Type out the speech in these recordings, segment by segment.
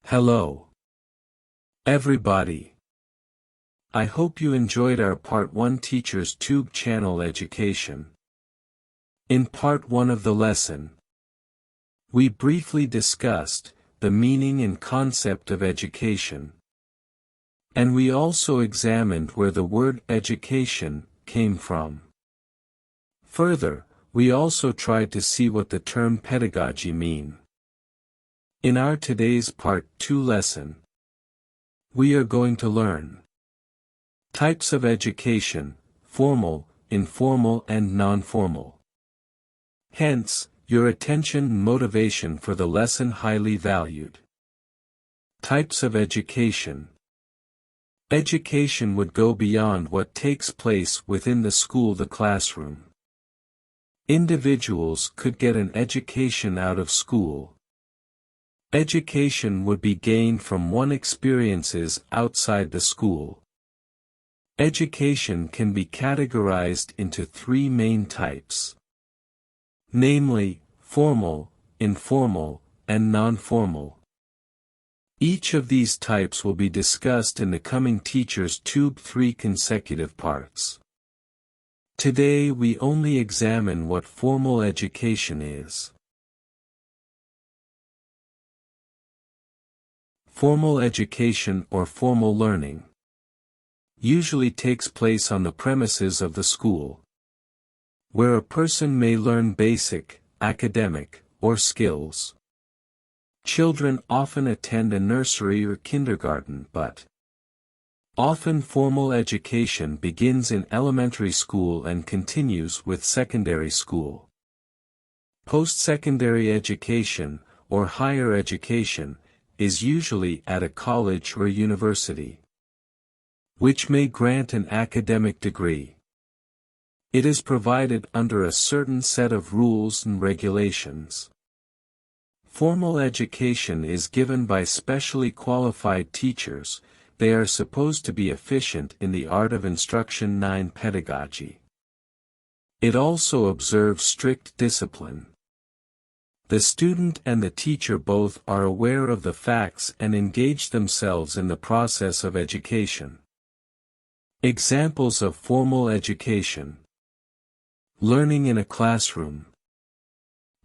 Hello, everybody. I hope you enjoyed our Part 1 Teachers Tube channel education. In Part 1 of the lesson, we briefly discussed the meaning and concept of education. And we also examined where the word education came from. Further, we also tried to see what the term pedagogy mean. In our today's Part 2 lesson, we are going to learn types of education: formal, informal and non-formal. Hence, your attention and motivation for the lesson highly valued. Types of education. Education would go beyond what takes place within the school, the classroom. Individuals could get an education out of school. Education would be gained from one's experiences outside the school. Education can be categorized into three main types, namely, formal, informal, and non-formal. Each of these types will be discussed in the coming Teachers Tube 3 consecutive parts. Today we only examine what formal education is. Formal education or formal learning usually takes place on the premises of the school, where a person may learn basic, academic, or skills. Children often attend a nursery or kindergarten, but often formal education begins in elementary school and continues with secondary school. Post-secondary education, or higher education, is usually at a college or university, which may grant an academic degree. It is provided under a certain set of rules and regulations. Formal education is given by specially qualified teachers. They are supposed to be efficient in the art of instruction. 9. Pedagogy. It also observes strict discipline. The student and the teacher both are aware of the facts and engage themselves in the process of education. Examples of formal education: learning in a classroom,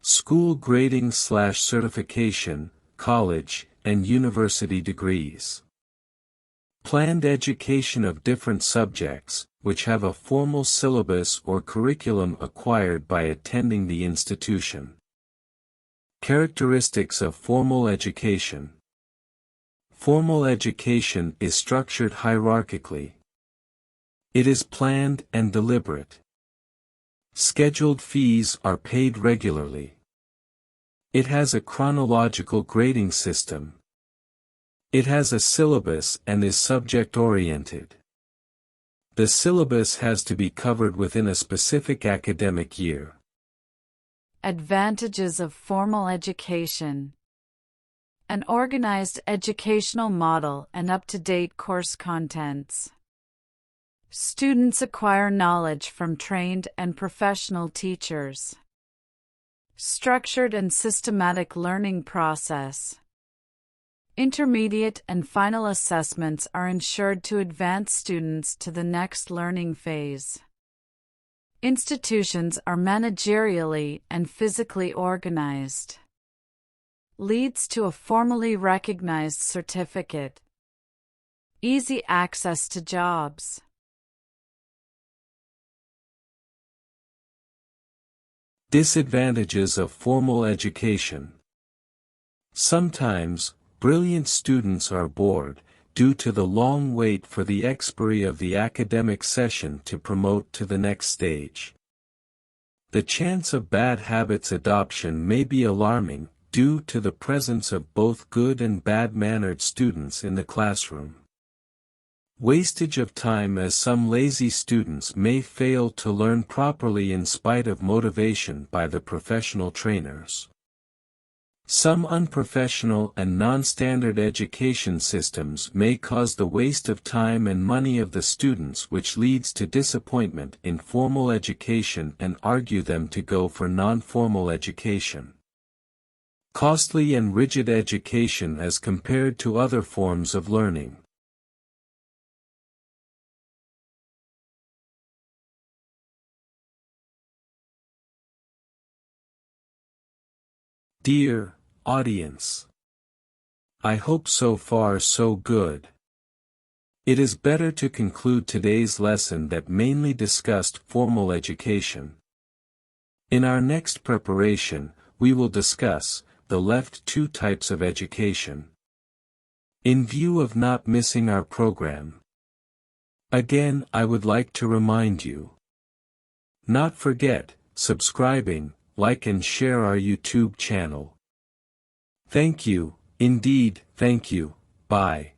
school grading/certification, college and university degrees. Planned education of different subjects, which have a formal syllabus or curriculum acquired by attending the institution. Characteristics of formal education. Formal education is structured hierarchically. It is planned and deliberate. Scheduled fees are paid regularly. It has a chronological grading system. It has a syllabus and is subject-oriented. The syllabus has to be covered within a specific academic year. Advantages of formal education: an organized educational model and up-to-date course contents. Students acquire knowledge from trained and professional teachers. Structured and systematic learning process. Intermediate and final assessments are ensured to advance students to the next learning phase. Institutions are managerially and physically organized. Leads to a formally recognized certificate. Easy access to jobs. Disadvantages of formal education. Sometimes, brilliant students are bored, due to the long wait for the expiry of the academic session to promote to the next stage. The chance of bad habits adoption may be alarming, due to the presence of both good and bad-mannered students in the classroom. Wastage of time, as some lazy students may fail to learn properly in spite of motivation by the professional trainers. Some unprofessional and non-standard education systems may cause the waste of time and money of the students, which leads to disappointment in formal education and argue them to go for non-formal education. Costly and rigid education as compared to other forms of learning. Dear audience, I hope so far so good. It is better to conclude today's lesson that mainly discussed formal education. In our next preparation, we will discuss the left two types of education. In view of not missing our program. Again, I would like to remind you. Not forget, subscribing, like and share our YouTube channel. Thank you, indeed, thank you, bye.